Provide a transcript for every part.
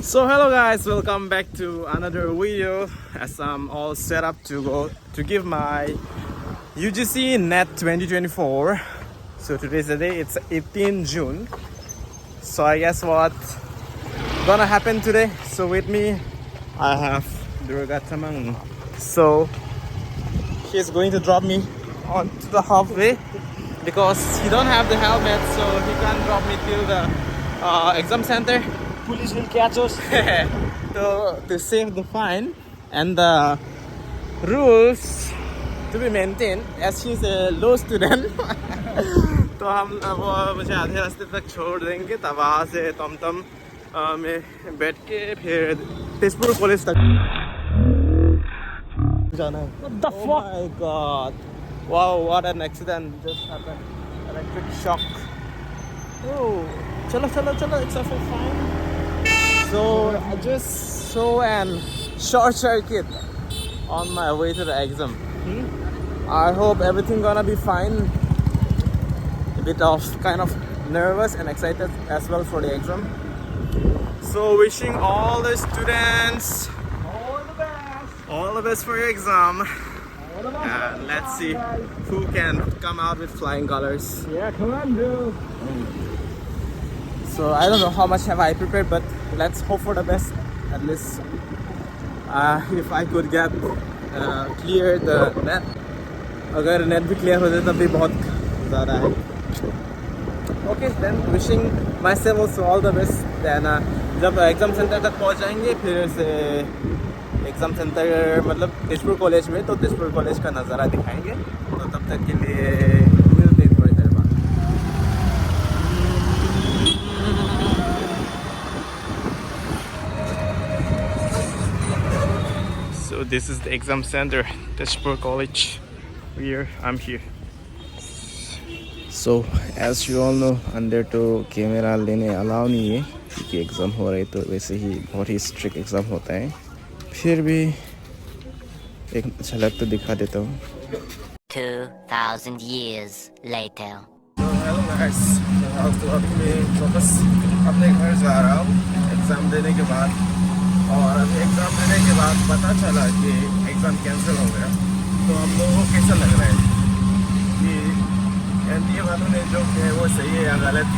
So hello guys, welcome back to another video as I'm all set up to go to give my UGC NET 2024. So today's the day, it's 18 June. So I guess what gonna happen today. So with me I have Durga Tamang. So he's going to drop me onto the halfway because he don't have the helmet, so he can't drop me till the exam center. Police will catch us. to save the fine and the rules to be maintained as he's a low student. तो हम अब मुझे आधे रास्ते तक छोड़ देंगे, तब वहाँ से टमटम में बैठ के फिर तेजपुर कॉलेज तक जाना है. What the Oh fuck? my god! Wow, what an accident just happened! Electric shock. Oh, chalo chalo chalo, it's a full fine. So I just saw an short circuit on my way to the exam. I hope everything gonna be fine. A bit of kind of nervous and excited as well for the exam. So wishing all the students all the best for your exam. And let's see who can come out with flying colors. Yeah, come on, dude. So I don't know how much have I prepared, but let's hope for the best. At least if I could get clear the net. अगर net भी clear हो जाए तब भी बहुत ज़्यादा है. Okay, then wishing myself also all the best. Then जब exam center तक पहुँच जाएंगे फिर से exam center मतलब तेजपुर कॉलेज में, तो तेजपुर कॉलेज का नज़ारा दिखाएंगे. तो तब तक के लिए मिलते हैं थोड़ी देर बाद. So this is the exam center, Tezpur College. I'm here. So as you all know, अंदर तो कैमरा लेने अलाउ नहीं है क्योंकि एग्ज़ाम हो रही, तो वैसे ही बहुत ही स्ट्रिक्ट एग्ज़ाम होता है. फिर भी एक झलक तो दिखा देता हूँ. 2,000 years later. हेलो गाइस, तो अभी मैं वापस अपने घर जा रहा हूँ एग्ज़ाम देने के बाद. और अभी एग्ज़ाम देने के बाद पता चला कि एग्ज़ाम कैंसिल हो गया. तो हम लोगों को कैसा लग रहा है कि एनडीए वालों ने जो है वो सही है या गलत?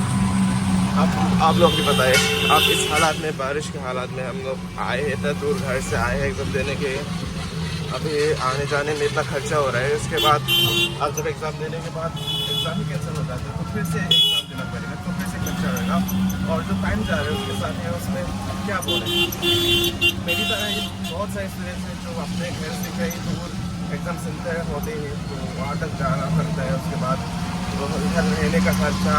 आप लोग भी बताएं. आप इस हालात में, बारिश के हालात में हम लोग आए हैं, इतना दूर घर से आए हैं एग्ज़ाम देने के. अभी आने जाने में इतना खर्चा हो रहा है. उसके बाद आप जब एग्ज़ाम देने के बाद एग्ज़ाम ही कैंसिल हो जाता है तो फिर से एग्ज़ाम देना पड़ेगा, तो फिर से खर्चा रहेगा. और जो टाइम जा रहा है उसके साथ है, उसमें क्या बोलें. मेरी तरह ही बहुत सारे स्टूडेंट्स हैं जो अपने घर से कहीं दूर एग्ज़ाम सेंटर होते हैं तो वहाँ तक जाना पड़ता है. उसके बाद तो इधर रहने का खर्चा,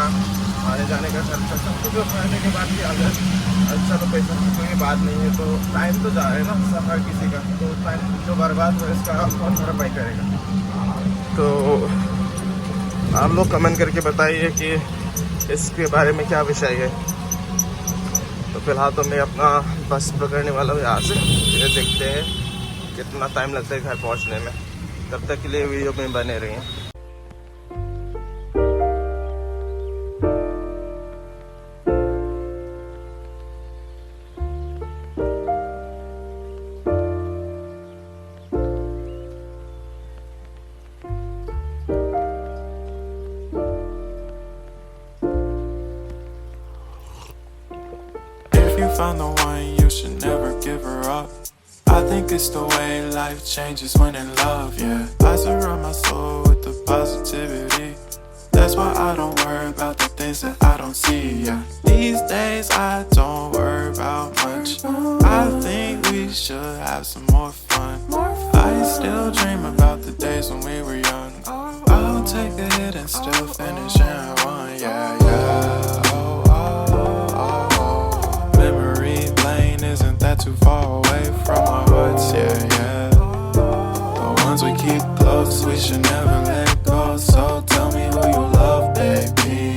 आने जाने का खर्चा, सब कुछ रहने के बाद भी अगर अच्छा तो पैसा की कोई बात नहीं है, तो टाइम तो जा रहा है ना सब हर किसी का. तो टाइम जो बर्बाद हो इसका कौन भरपाई करेगा? तो आप लोग कमेंट करके बताइए कि इसके बारे में क्या विषय है. तो फिलहाल तो मैं अपना बस पकड़ने वाला हूँ यहाँ से. फिर देखते हैं कितना टाइम लगता है घर पहुँचने में. तब तक के लिए वीडियो में बने रहिए. If you find the one, you should never give her up. I think it's the way life changes when in love, yeah. I surround my soul with the positivity. That's why I don't worry about the things that I don't see, yeah. These days I don't worry about much. I think we should have some more fun. I still dream about the days when we were young. I'll take a hit and still finish and one, yeah, yeah. Oh, oh, oh, oh. Memory lane isn't that too far away from our hearts, yeah, yeah. The ones we keep close, we should never let go. So tell me who you love, baby.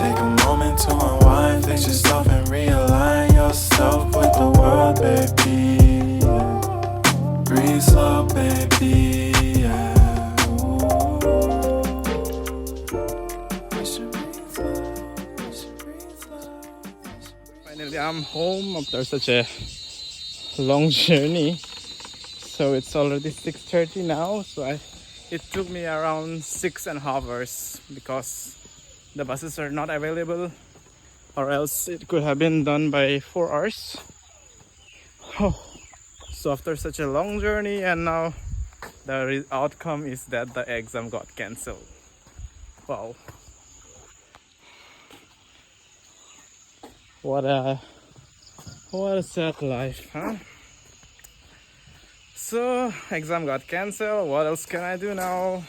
Take a moment to unwind, fix yourself and realign yourself with the world, baby. Breathe slow, baby, yeah. We should breathe slow. home after such a long journey. So it's already 6:30 now. So it took me around 6.5 hours because the buses are not available, or else it could have been done by 4 hours. Oh. So after such a long journey, and now the outcome is that the exam got cancelled. Wow. What a sad life, huh? So exam got cancelled. What else can I do now?